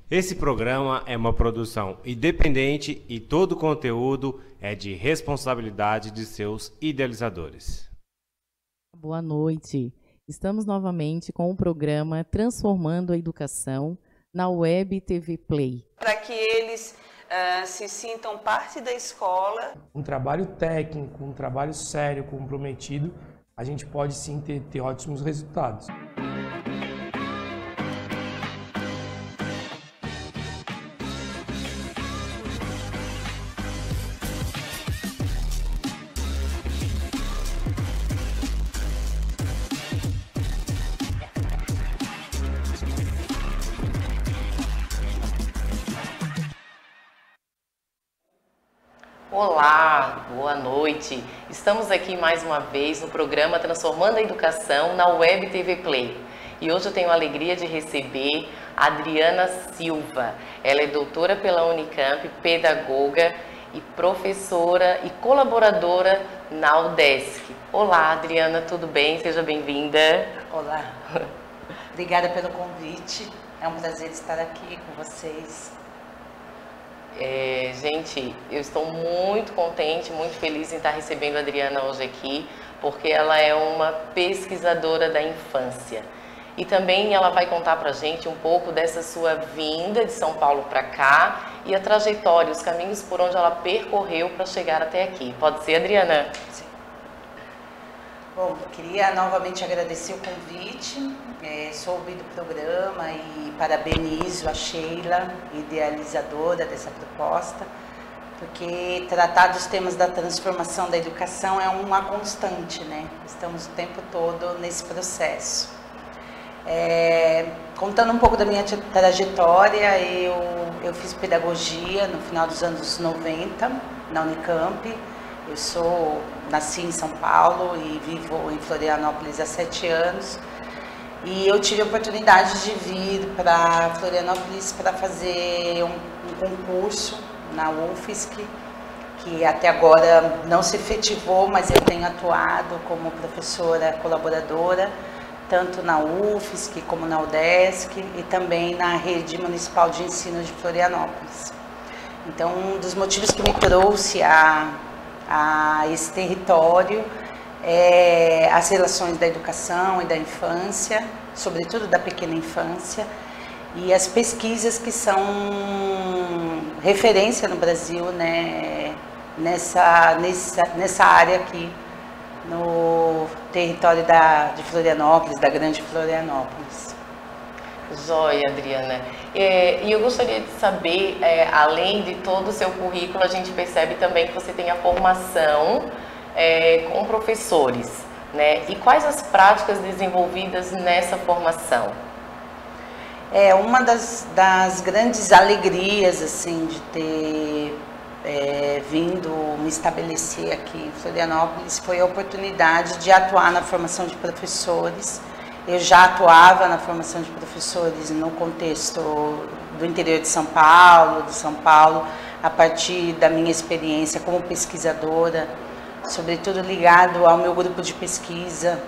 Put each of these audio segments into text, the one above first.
Esse programa é uma produção independente e todo o conteúdo é de responsabilidade de seus idealizadores. Boa noite. Estamos novamente com o programa Transformando a Educação na Web TV Play. Para que eles se sintam parte da escola. Um trabalho técnico, um trabalho sério, comprometido, a gente pode sim ter ótimos resultados. Olá, boa noite. Estamos aqui mais uma vez no programa Transformando a Educação na Web TV Play. E hoje eu tenho a alegria de receber a Adriana Silva. Ela é doutora pela Unicamp, pedagoga e professora e colaboradora na UDESC. Olá, Adriana, tudo bem? Seja bem-vinda. Olá. Obrigada pelo convite. É um prazer estar aqui com vocês. Gente, eu estou muito contente, muito feliz em estar recebendo a Adriana hoje aqui, porque ela é uma pesquisadora da infância. E também ela vai contar pra gente um pouco dessa sua vinda de São Paulo para cá e a trajetória, os caminhos por onde ela percorreu para chegar até aqui. Pode ser, Adriana? Sim. Bom, queria novamente agradecer o convite, soube do programa e parabenizo a Sheila, idealizadora dessa proposta, porque tratar dos temas da transformação da educação é uma constante, né? Estamos o tempo todo nesse processo. Contando um pouco da minha trajetória, eu fiz pedagogia no final dos anos 90 na Unicamp. Eu nasci em São Paulo e vivo em Florianópolis há 7 anos. E eu tive a oportunidade de vir para Florianópolis para fazer um concurso na UFSC, que até agora não se efetivou, mas eu tenho atuado como professora colaboradora, tanto na UFSC como na UDESC e também na Rede Municipal de Ensino de Florianópolis. Então, um dos motivos que me trouxe a esse território as relações da educação e da infância, sobretudo da pequena infância, e as pesquisas que são referência no Brasil, né, nessa área aqui, no território de Florianópolis, da Grande Florianópolis. Joia, Adriana. E eu gostaria de saber, além de todo o seu currículo, a gente percebe também que você tem a formação com professores, né? E quais as práticas desenvolvidas nessa formação? Uma das grandes alegrias, assim, de ter vindo me estabelecer aqui em Florianópolis foi a oportunidade de atuar na formação de professores. Eu já atuava na formação de professores no contexto do interior de São Paulo, a partir da minha experiência como pesquisadora, sobretudo ligado ao meu grupo de pesquisa,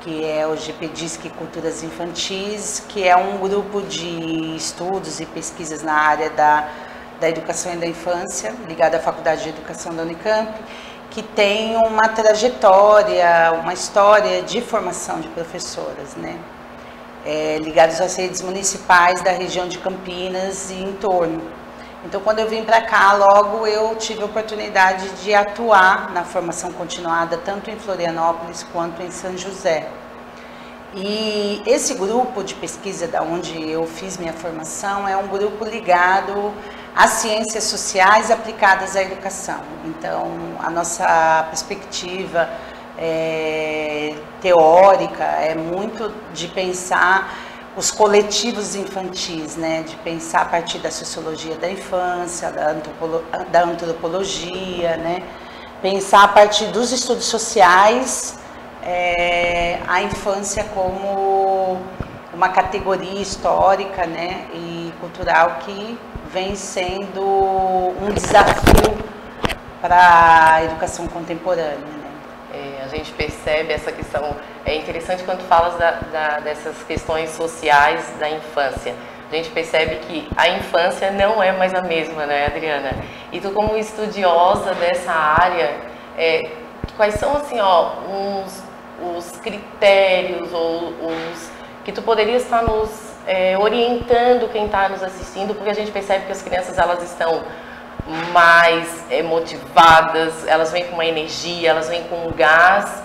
que é o GPDisc Culturas Infantis, que é um grupo de estudos e pesquisas na área da educação e da infância, ligado à Faculdade de Educação da Unicamp, que tem uma trajetória, uma história de formação de professoras, né? Ligados às redes municipais da região de Campinas e em torno. Então, quando eu vim para cá, logo eu tive a oportunidade de atuar na formação continuada, tanto em Florianópolis quanto em São José. E esse grupo de pesquisa, da onde eu fiz minha formação, é um grupo ligado às ciências sociais aplicadas à educação. Então, a nossa perspectiva teórica é muito de pensar os coletivos infantis, né? De pensar a partir da sociologia da infância, da antropologia, né? Pensar a partir dos estudos sociais a infância como uma categoria histórica, né? E cultural que vem sendo um desafio para a educação contemporânea, né? A gente percebe essa questão, é interessante quando falas dessas questões sociais da infância. A gente percebe que a infância não é mais a mesma, né, Adriana? E tu, como estudiosa dessa área, quais são, assim, os critérios ou os que tu poderias estar nos orientando quem está nos assistindo, porque a gente percebe que as crianças, elas estão mais motivadas, elas vêm com uma energia, elas vêm com um gás.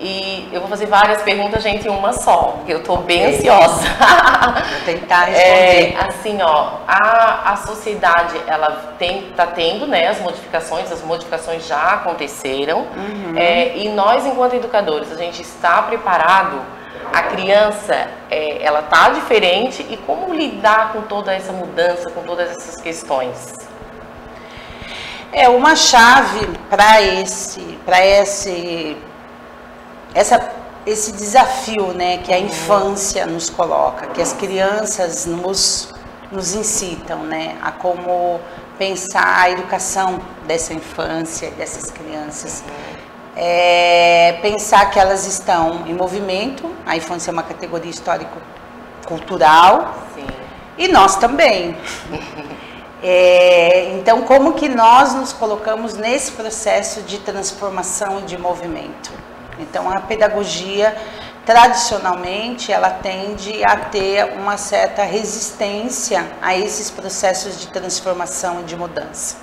E eu vou fazer várias perguntas, gente, em uma só, porque eu estou bem ansiosa. Vou tentar responder. Assim, a sociedade, ela está tendo, né, as modificações já aconteceram. E nós, enquanto educadores, a gente está preparado? A criança, ela está diferente, e como lidar com toda essa mudança, com todas essas questões? Uma chave para esse desafio, né, que a infância nos coloca, que as crianças nos incitam, né, a como pensar a educação dessa infância, dessas crianças. Pensar que elas estão em movimento, a infância é uma categoria histórico-cultural. Sim. E nós também. Então, como que nós nos colocamos nesse processo de transformação e de movimento? Então, a pedagogia, tradicionalmente, ela tende a ter uma certa resistência a esses processos de transformação e de mudança.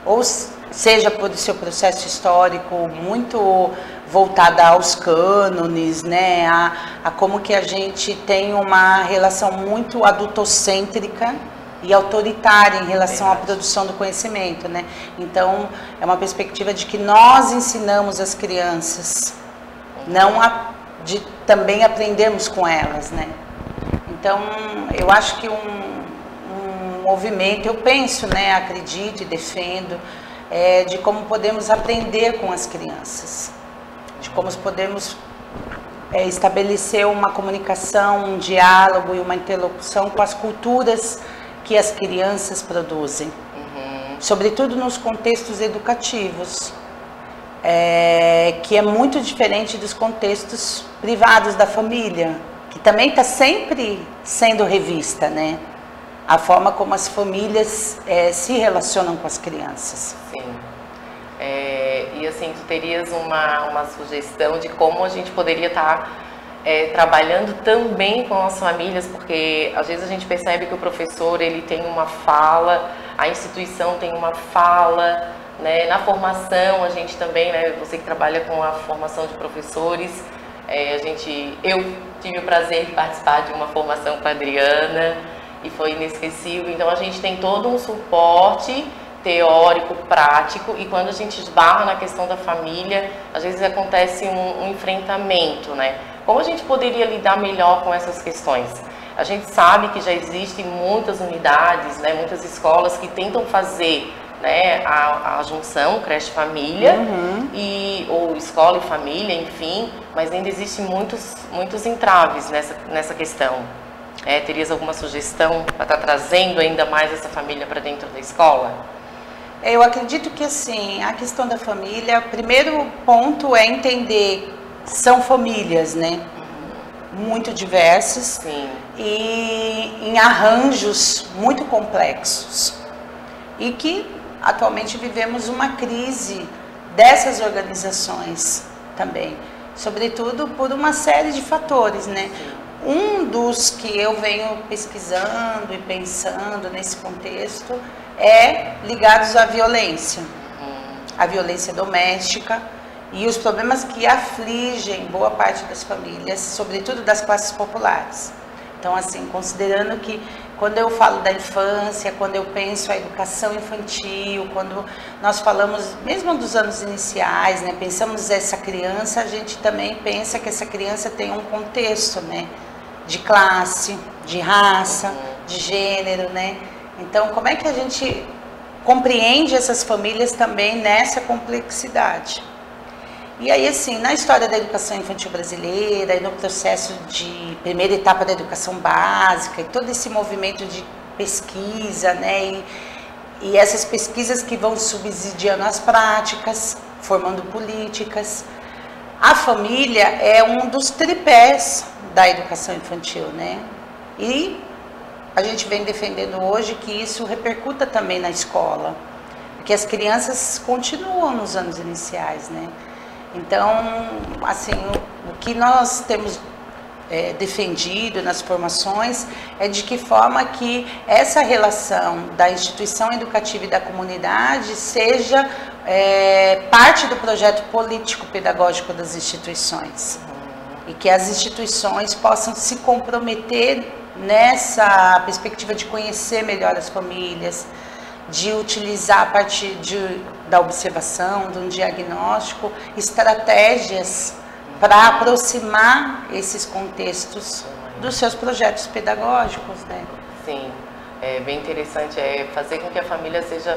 Ou seja, por seu processo histórico muito voltado aos cânones, né? A como que a gente tem uma relação muito adultocêntrica e autoritária em relação à produção do conhecimento, né? Então, é uma perspectiva de que nós ensinamos as crianças, não de também aprendermos com elas, né? Então, eu acho que um movimento, eu penso, né, acredito e defendo, de como podemos aprender com as crianças, de como podemos estabelecer uma comunicação, um diálogo e uma interlocução com as culturas que as crianças produzem, sobretudo nos contextos educativos, que é muito diferente dos contextos privados da família, que também está sempre sendo revista, né? A forma como as famílias se relacionam com as crianças. Sim. E assim, tu terias uma sugestão de como a gente poderia estar trabalhando também com as famílias, porque às vezes a gente percebe que o professor, ele tem uma fala, a instituição tem uma fala, né? Na formação a gente também, né? Você que trabalha com a formação de professores, eu tive o prazer de participar de uma formação com a Adriana e foi inesquecível. Então a gente tem todo um suporte teórico, prático, e quando a gente esbarra na questão da família, às vezes acontece um enfrentamento, né? Como a gente poderia lidar melhor com essas questões? A gente sabe que já existem muitas unidades, né, muitas escolas que tentam fazer, né, a junção creche-família, ou escola e família, enfim, mas ainda existem muitos entraves nessa questão. Terias alguma sugestão para estar trazendo ainda mais essa família para dentro da escola? Eu acredito que, assim, a questão da família, o primeiro ponto é entender, são famílias, né? Muito diversas. Sim. E em arranjos muito complexos. E que atualmente vivemos uma crise dessas organizações também, sobretudo por uma série de fatores, né? Um dos que eu venho pesquisando e pensando nesse contexto ligados à violência doméstica e os problemas que afligem boa parte das famílias, sobretudo das classes populares. Então, assim, considerando que quando eu falo da infância, quando eu penso a educação infantil, quando nós falamos mesmo dos anos iniciais, né, pensamos essa criança, a gente também pensa que essa criança tem um contexto, né, de classe, de raça, de gênero, né? Então, como é que a gente compreende essas famílias também nessa complexidade? E aí, assim, na história da educação infantil brasileira e no processo de primeira etapa da educação básica e todo esse movimento de pesquisa, né? E essas pesquisas que vão subsidiando as práticas, formando políticas, a família é um dos tripés da educação infantil, né? E a gente vem defendendo hoje que isso repercuta também na escola, porque as crianças continuam nos anos iniciais, né? Então, assim, o que nós temos defendido nas formações é de que forma que essa relação da instituição educativa e da comunidade seja parte do projeto político-pedagógico das instituições e que as instituições possam se comprometer nessa perspectiva de conhecer melhor as famílias, de utilizar a partir da observação, de um diagnóstico, estratégias para aproximar esses contextos dos seus projetos pedagógicos, né? Sim, é bem interessante fazer com que a família seja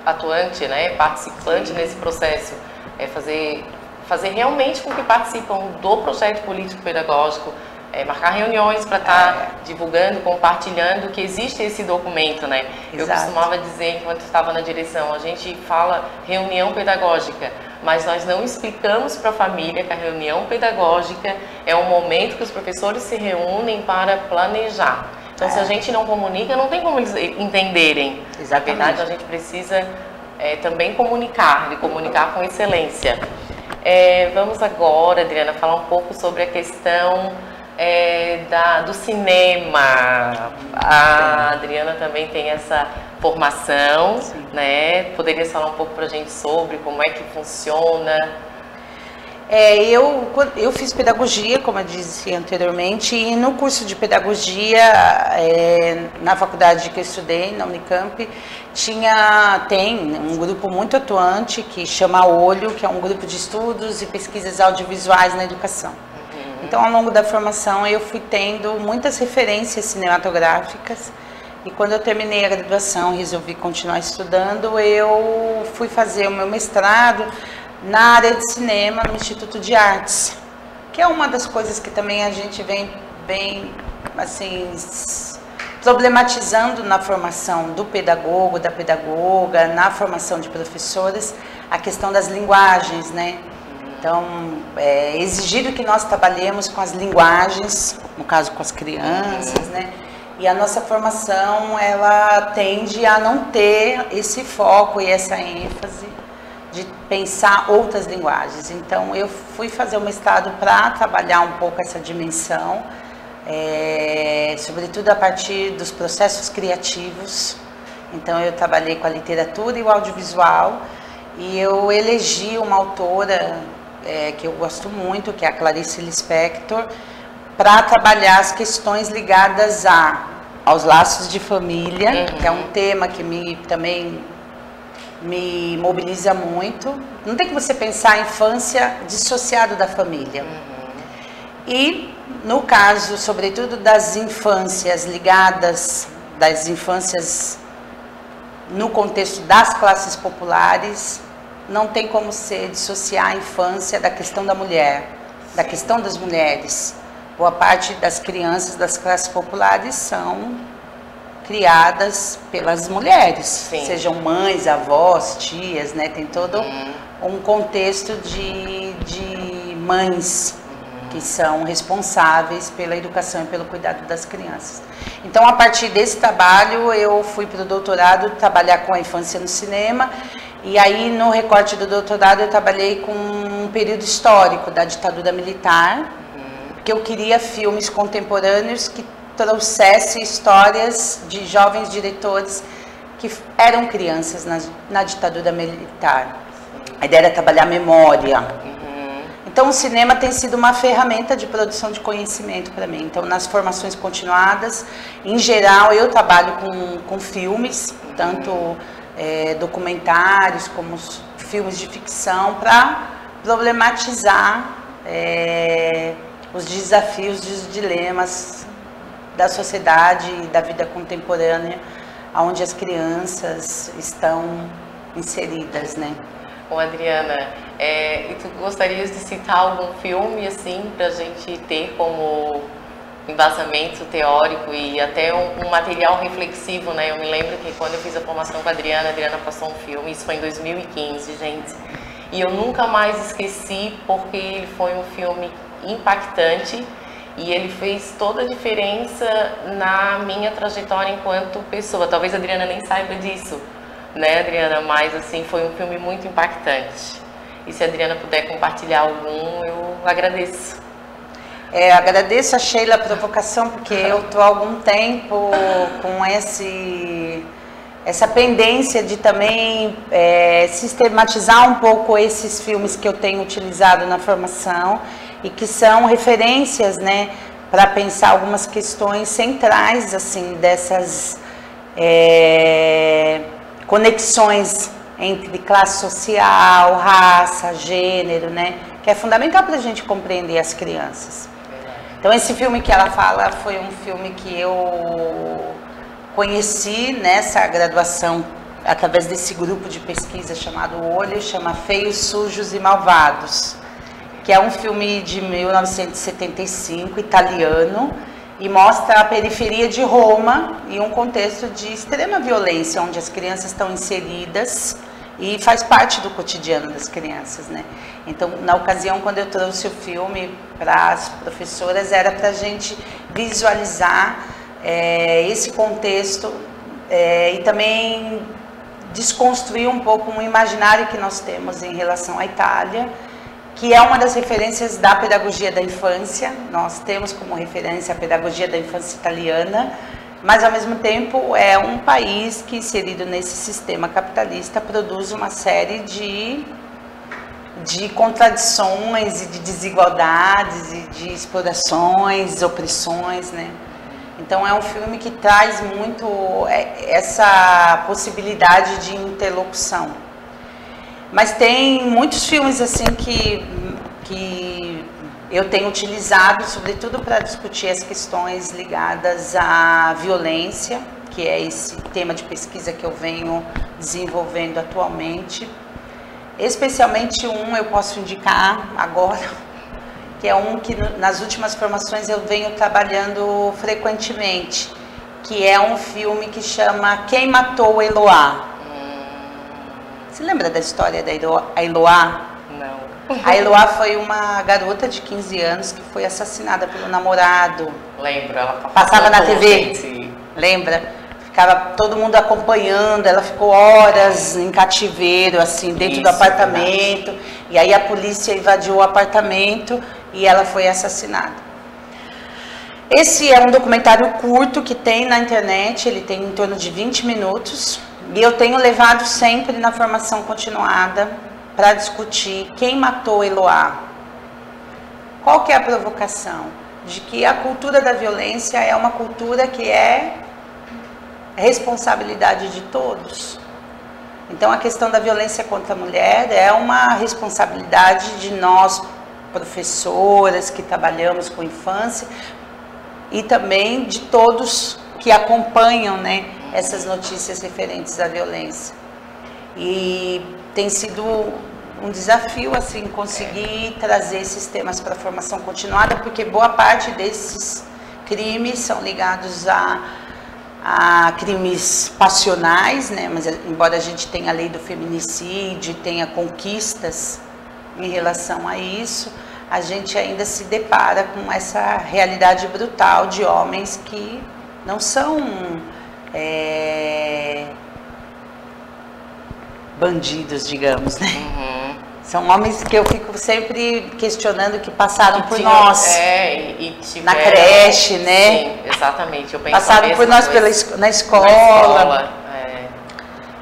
atuante, né, participante nesse processo, fazer realmente com que participam do projeto político-pedagógico, marcar reuniões para estar divulgando, compartilhando que existe esse documento, né? Exato. Eu costumava dizer, enquanto estava na direção, a gente fala reunião pedagógica, mas nós não explicamos para a família que a reunião pedagógica é um momento que os professores se reúnem para planejar. Então, se a gente não comunica, não tem como eles entenderem. Exatamente. Na verdade, a gente precisa também comunicar com excelência. Vamos agora, Adriana, falar um pouco sobre a questão do cinema. A Adriana também tem essa formação, né? Poderia falar um pouco para a gente sobre como é que funciona? Eu fiz pedagogia, como eu disse anteriormente, e no curso de pedagogia, na faculdade que eu estudei, na Unicamp, tem um grupo muito atuante que chama Olho, que é um grupo de estudos e pesquisas audiovisuais na educação. Então, ao longo da formação, eu fui tendo muitas referências cinematográficas e quando eu terminei a graduação e resolvi continuar estudando, eu fui fazer o meu mestrado na área de cinema no Instituto de Artes, que é uma das coisas que também a gente vem assim, problematizando na formação do pedagogo, da pedagoga, na formação de professores, a questão das linguagens, né? Então, é exigido que nós trabalhemos com as linguagens, no caso com as crianças, né? E a nossa formação, ela tende a não ter esse foco e essa ênfase de pensar outras linguagens. Então, eu fui fazer o mestrado para trabalhar um pouco essa dimensão, sobretudo a partir dos processos criativos. Então, eu trabalhei com a literatura e o audiovisual e eu elegi uma autora que eu gosto muito, que é a Clarice Lispector, para trabalhar as questões ligadas aos laços de família, que é um tema que também me mobiliza muito. Não tem que você pensar a infância dissociado da família. E no caso, sobretudo das infâncias ligadas, das infâncias no contexto das classes populares, não tem como se dissociar a infância da questão da mulher, da questão das mulheres. Boa parte das crianças das classes populares são criadas pelas mulheres, sejam mães, avós, tias, né? Tem todo um contexto de mães que são responsáveis pela educação e pelo cuidado das crianças. Então, a partir desse trabalho, eu fui para o doutorado trabalhar com a infância no cinema. E aí, no recorte do doutorado, eu trabalhei com um período histórico da ditadura militar, porque eu queria filmes contemporâneos que trouxessem histórias de jovens diretores que eram crianças na ditadura militar. A ideia era trabalhar memória. Então, o cinema tem sido uma ferramenta de produção de conhecimento para mim. Então, nas formações continuadas, em geral, eu trabalho com filmes, tanto documentários como filmes de ficção, para problematizar os desafios e os dilemas da sociedade e da vida contemporânea, onde as crianças estão inseridas, né? Bom, Adriana, e tu gostarias de citar algum filme, assim, para a gente ter como embasamento teórico e até um material reflexivo, né? Eu me lembro que quando eu fiz a formação com a Adriana passou um filme, isso foi em 2015, gente. E eu nunca mais esqueci, porque ele foi um filme impactante e ele fez toda a diferença na minha trajetória enquanto pessoa. Talvez a Adriana nem saiba disso, né, Adriana? Mas assim, foi um filme muito impactante. E se a Adriana puder compartilhar algum, eu agradeço. Agradeço a Sheila a provocação, porque eu estou há algum tempo com essa pendência de também sistematizar um pouco esses filmes que eu tenho utilizado na formação e que são referências, né, para pensar algumas questões centrais, assim, dessas conexões entre classe social, raça, gênero, né, que é fundamental para a gente compreender as crianças. Então, esse filme que ela fala foi um filme que eu conheci nessa graduação através desse grupo de pesquisa chamado Olho, chama Feios, Sujos e Malvados, que é um filme de 1975, italiano, e mostra a periferia de Roma e um contexto de extrema violência, onde as crianças estão inseridas e faz parte do cotidiano das crianças, né? Então, na ocasião, quando eu trouxe o filme para as professoras, era para a gente visualizar esse contexto e também desconstruir um pouco um imaginário que nós temos em relação à Itália, que é uma das referências da pedagogia da infância. Nós temos como referência a pedagogia da infância italiana, mas ao mesmo tempo é um país que, inserido nesse sistema capitalista, produz uma série de contradições e de desigualdades e de explorações, opressões, né? Então é um filme que traz muito essa possibilidade de interlocução. Mas tem muitos filmes assim que eu tenho utilizado, sobretudo para discutir as questões ligadas à violência, que é esse tema de pesquisa que eu venho desenvolvendo atualmente. Especialmente um eu posso indicar agora, que é um que nas últimas formações eu venho trabalhando frequentemente, que é um filme que chama Quem Matou Eloá. Você lembra da história da Eloá? Não. A Eloá foi uma garota de 15 anos que foi assassinada pelo namorado. Lembro, ela passava na TV. Sim. Lembra? Ficava todo mundo acompanhando, ela ficou horas em cativeiro, assim, dentro do apartamento. E aí a polícia invadiu o apartamento e ela foi assassinada. Esse é um documentário curto que tem na internet, ele tem em torno de 20 minutos. E eu tenho levado sempre na formação continuada para discutir quem matou Eloá. Qual que é a provocação? De que a cultura da violência é uma cultura que é responsabilidade de todos. Então a questão da violência contra a mulher é uma responsabilidade de nós, professoras que trabalhamos com infância, e também de todos que acompanham, né, essas notícias referentes à violência. E tem sido um desafio assim conseguir trazer esses temas para a formação continuada, porque boa parte desses crimes são ligados a crimes passionais, né? Mas embora a gente tenha a lei do feminicídio, tenha conquistas em relação a isso, a gente ainda se depara com essa realidade brutal de homens que não são bandidos, digamos, né? Uhum. São homens que eu fico sempre questionando que passaram por nós. E tiveram, na creche, né? Sim, exatamente. Eu penso passaram por nós na escola.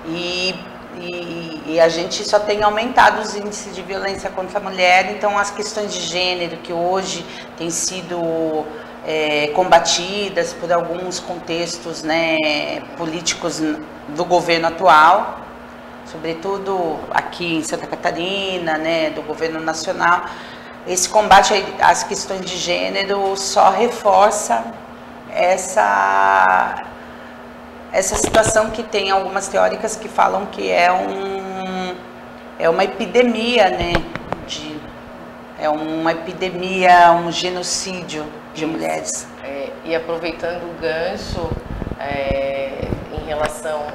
E a gente só tem aumentado os índices de violência contra a mulher. Então as questões de gênero que hoje têm sido combatidas por alguns contextos, né, políticos do governo atual, sobretudo aqui em Santa Catarina, né, do governo nacional, esse combate às questões de gênero só reforça essa situação que tem algumas teóricas que falam que é uma epidemia, né, uma epidemia, um genocídio de mulheres. E aproveitando o gancho em relação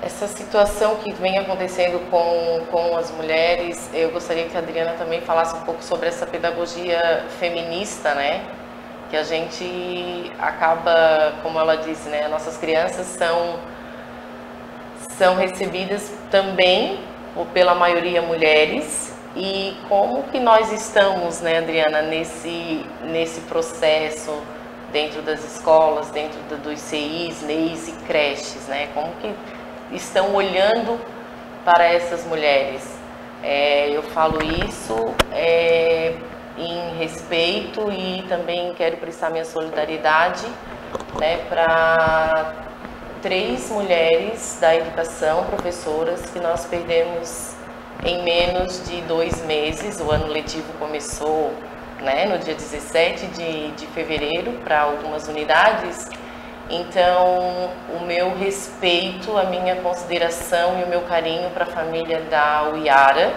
a Essa situação que vem acontecendo com as mulheres, eu gostaria que a Adriana também falasse um pouco sobre essa pedagogia feminista, né? Que a gente acaba, como ela disse, né? Nossas crianças são recebidas também pela maioria mulheres. E como que nós estamos, né, Adriana, nesse processo dentro das escolas, dentro dos CIs, NEIs e creches, né? Como que estão olhando para essas mulheres? Eu falo isso em respeito e também quero prestar minha solidariedade, né, para 3 mulheres da educação, professoras, que nós perdemos em menos de 2 meses. O ano letivo começou, né, no dia 17 de fevereiro para algumas unidades. Então, o meu respeito, a minha consideração e o meu carinho para a família da Uiara,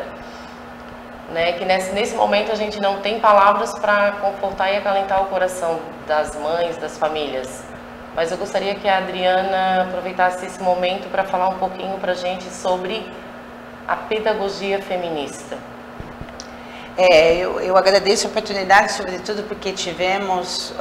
né, que nesse momento a gente não tem palavras para confortar e acalentar o coração das mães, das famílias. Mas eu gostaria que a Adriana aproveitasse esse momento para falar um pouquinho para a gente sobre a pedagogia feminista. Eu agradeço a oportunidade, sobretudo porque tivemos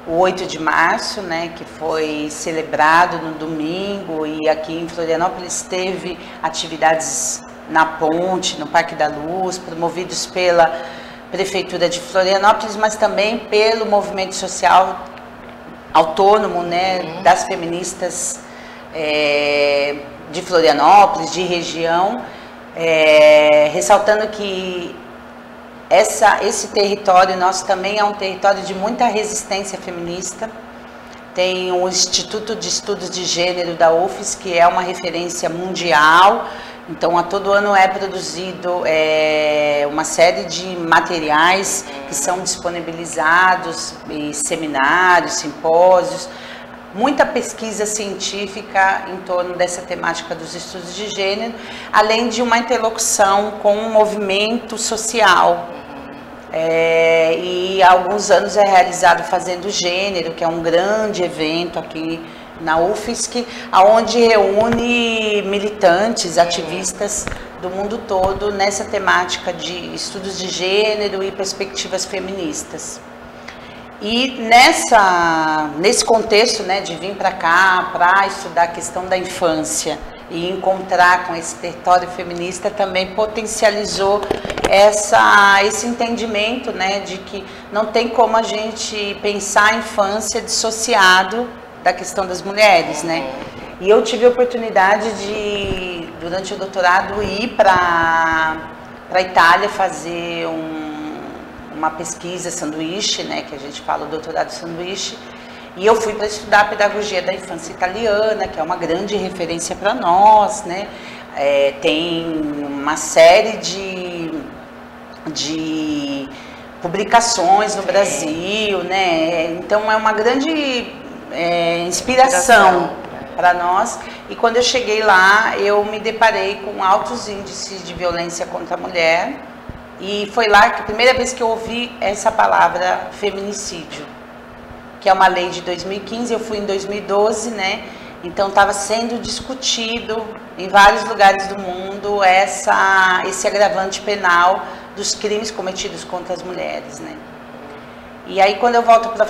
o 8 de março, né, que foi celebrado no domingo, e aqui em Florianópolis teve atividades na ponte, no Parque da Luz, promovidos pela Prefeitura de Florianópolis, mas também pelo movimento social autônomo, né, das feministas de Florianópolis, de região, ressaltando que esse território nosso também é um território de muita resistência feminista. Tem o Instituto de Estudos de Gênero da UFES, que é uma referência mundial. Então, a todo ano é produzido uma série de materiais que são disponibilizados, e seminários, simpósios, muita pesquisa científica em torno dessa temática dos estudos de gênero, além de uma interlocução com o movimento social. E há alguns anos é realizado Fazendo Gênero, que é um grande evento aqui na UFSC, onde reúne militantes, ativistas do mundo todo nessa temática de estudos de gênero e perspectivas feministas. E nesse contexto, né, de vir para cá para estudar a questão da infância e encontrar com esse território feminista, também potencializou esse entendimento, né, de que não tem como a gente pensar a infância dissociado da questão das mulheres, né? E eu tive a oportunidade de, durante o doutorado, ir para a Itália fazer uma pesquisa sanduíche, né, que a gente fala o doutorado sanduíche, e eu fui para estudar a pedagogia da infância italiana, que é uma grande referência para nós, né? Tem uma série de publicações no Brasil, né? Então é uma grande inspiração para nós. E quando eu cheguei lá, eu me deparei com altos índices de violência contra a mulher, e foi lá que a primeira vez que eu ouvi essa palavra feminicídio, que é uma lei de 2015, eu fui em 2012, né? Então estava sendo discutido em vários lugares do mundo esse agravante penal dos crimes cometidos contra as mulheres, né? E aí quando eu volto para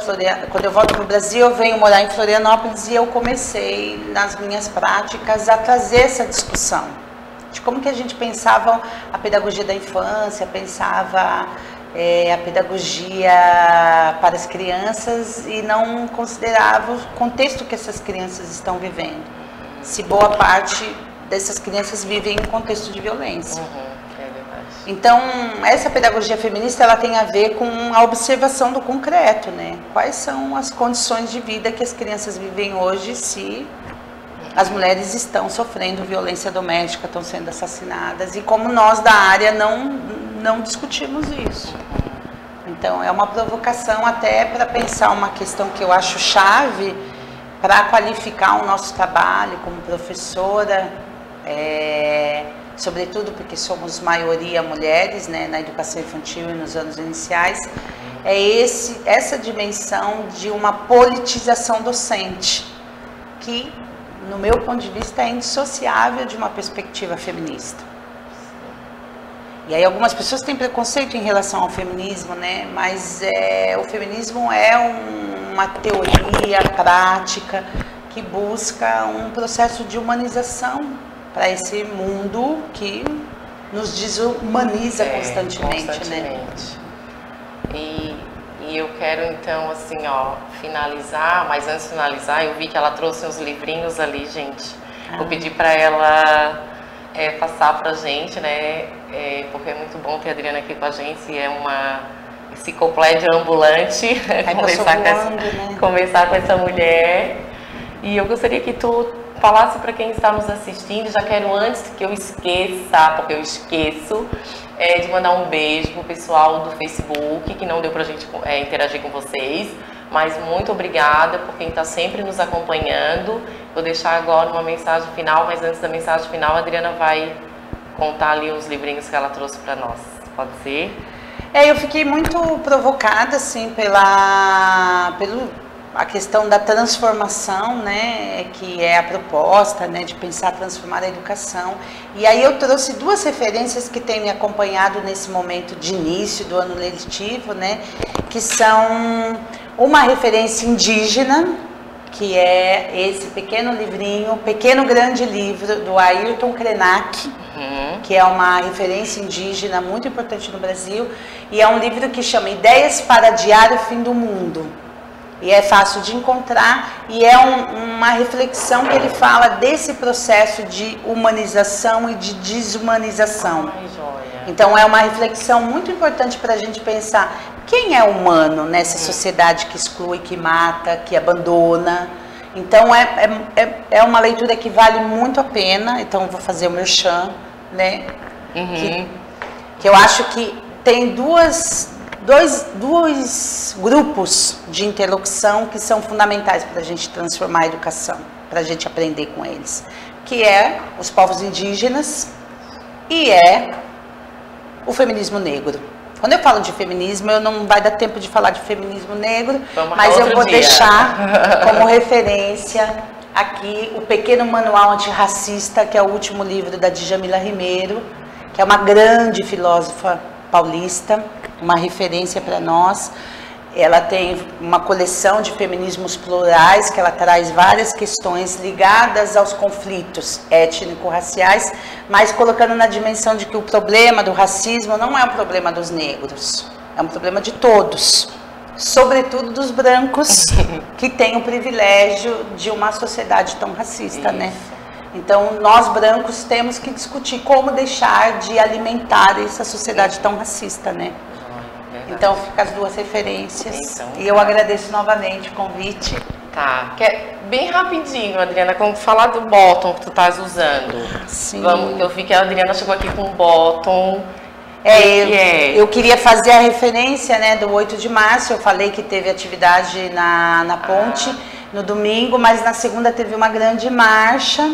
o Brasil, eu venho morar em Florianópolis, e eu comecei nas minhas práticas a trazer essa discussão de como que a gente pensava a pedagogia da infância, pensava a pedagogia para as crianças, e não considerava o contexto que essas crianças estão vivendo. Se boa parte dessas crianças vivem em contexto de violência. Então, essa pedagogia feminista, ela tem a ver com a observação do concreto, né? Quais são as condições de vida que as crianças vivem hoje, se as mulheres estão sofrendo violência doméstica, estão sendo assassinadas, e como nós da área não discutimos isso. Então, é uma provocação até para pensar uma questão que eu acho chave para qualificar o nosso trabalho como professora, sobretudo porque somos maioria mulheres, né, na educação infantil e nos anos iniciais, essa dimensão de uma politização docente, que no meu ponto de vista, é indissociável de uma perspectiva feminista. E aí algumas pessoas têm preconceito em relação ao feminismo, né? Mas o feminismo é uma teoria prática que busca um processo de humanização para esse mundo que nos desumaniza constantemente, né? E eu quero então, assim, finalizar, mas antes de finalizar, eu vi que ela trouxe uns livrinhos ali, gente. Vou pedir para ela passar pra gente, né? Porque é muito bom ter a Adriana aqui com a gente, é uma enciclopédia ambulante, conversar com essa mulher. E eu gostaria que tu falasse para quem está nos assistindo, já quero antes que eu esqueça, porque eu esqueço, de mandar um beijo pro pessoal do Facebook, que não deu pra gente interagir com vocês, mas muito obrigada por quem está sempre nos acompanhando. Vou deixar agora uma mensagem final, mas antes da mensagem final, a Adriana vai contar ali os livrinhos que ela trouxe para nós. Pode ser? Eu fiquei muito provocada, assim, pela questão da transformação, né, que é a proposta, né, de pensar transformar a educação. E aí eu trouxe duas referências que têm me acompanhado nesse momento de início do ano letivo, né, que são uma referência indígena, que é esse pequeno livrinho, Pequeno Grande Livro, do Ayrton Krenak, que é uma referência indígena muito importante no Brasil, e é um livro que chama Ideias para Adiar o Fim do Mundo. E é fácil de encontrar, e é uma reflexão que ele fala desse processo de humanização e de desumanização. Então é uma reflexão muito importante para a gente pensar quem é humano nessa sociedade que exclui, que mata, que abandona. Então é uma leitura que vale muito a pena. Então vou fazer o merchan, né? Que eu acho que tem dois grupos de interlocução que são fundamentais para a gente transformar a educação, para a gente aprender com eles, que é os povos indígenas e o feminismo negro. Quando eu falo de feminismo, não vai dar tempo de falar de feminismo negro, mas eu vou deixar como referência aqui o Pequeno Manual Antirracista, que é o último livro da Djamila Ribeiro, que é uma grande filósofa paulista, uma referência para nós. Ela tem uma coleção de feminismos plurais, que ela traz várias questões ligadas aos conflitos étnico-raciais, mas colocando na dimensão de que o problema do racismo não é um problema dos negros, é um problema de todos, sobretudo dos brancos, que têm o privilégio de uma sociedade tão racista, né? Então, nós brancos temos que discutir como deixar de alimentar essa sociedade tão racista, né? Então, fica as duas referências. Então, e eu agradeço novamente o convite. Tá. Bem rapidinho, Adriana, como falar do bottom que tu estás usando. Sim. Eu vi que a Adriana chegou aqui com um bottom. Eu queria fazer a referência, né, do 8 de março. Eu falei que teve atividade na ponte no domingo, mas na segunda teve uma grande marcha,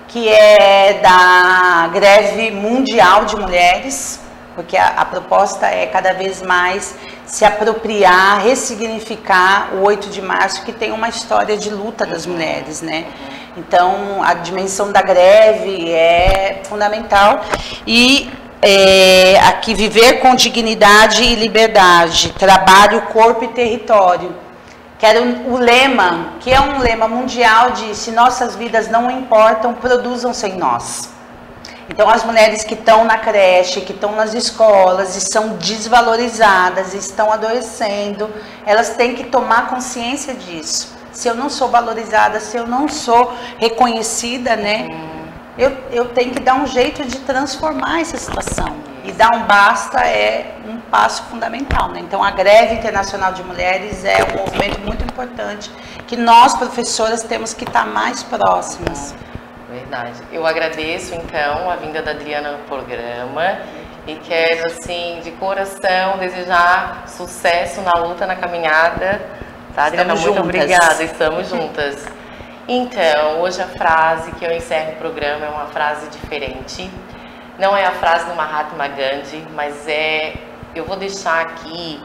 que é da greve mundial de mulheres, porque a proposta é cada vez mais se apropriar, ressignificar o 8 de março, que tem uma história de luta das mulheres, né? Então, a dimensão da greve é fundamental. E aqui, viver com dignidade e liberdade, trabalho, corpo e território. Que era o lema, que é um lema mundial de se nossas vidas não importam, produzam sem nós. Então, as mulheres que estão na creche, que estão nas escolas e são desvalorizadas, estão adoecendo, elas têm que tomar consciência disso. Se eu não sou valorizada, se eu não sou reconhecida, né, eu tenho que dar um jeito de transformar essa situação. E dar um basta é um passo fundamental, né? Então, a Greve Internacional de Mulheres é um movimento muito importante que nós, professoras, temos que estar mais próximas. Verdade. Eu agradeço, então, a vinda da Adriana no programa e quero, assim, de coração, desejar sucesso na luta, na caminhada. Tá, Adriana? Estamos muito juntas. obrigada, estamos juntas. Então, hoje a frase que eu encerro o programa é uma frase diferente. Não é a frase do Mahatma Gandhi, mas eu vou deixar aqui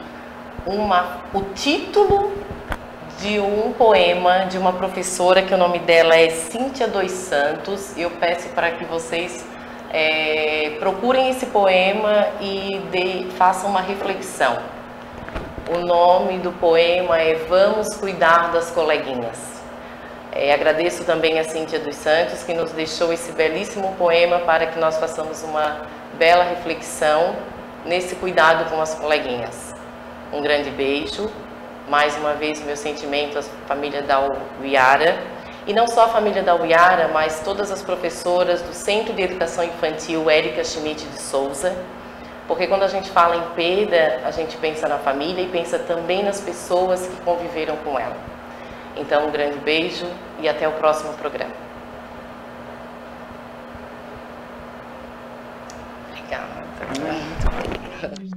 o título de um poema de uma professora que o nome dela é Cíntia dos Santos. Eu peço para que vocês procurem esse poema e façam uma reflexão. O nome do poema é Vamos Cuidar das Coleguinhas. Agradeço também a Cíntia dos Santos, que nos deixou esse belíssimo poema para que nós façamos uma bela reflexão nesse cuidado com as coleguinhas. Um grande beijo. Mais uma vez, meu sentimento à família da Uiara. E não só a família da Uiara, mas todas as professoras do Centro de Educação Infantil Érica Schmidt de Souza. Porque quando a gente fala em perda, a gente pensa na família e pensa também nas pessoas que conviveram com ela. Então, um grande beijo e até o próximo programa. Obrigada. Muito bem.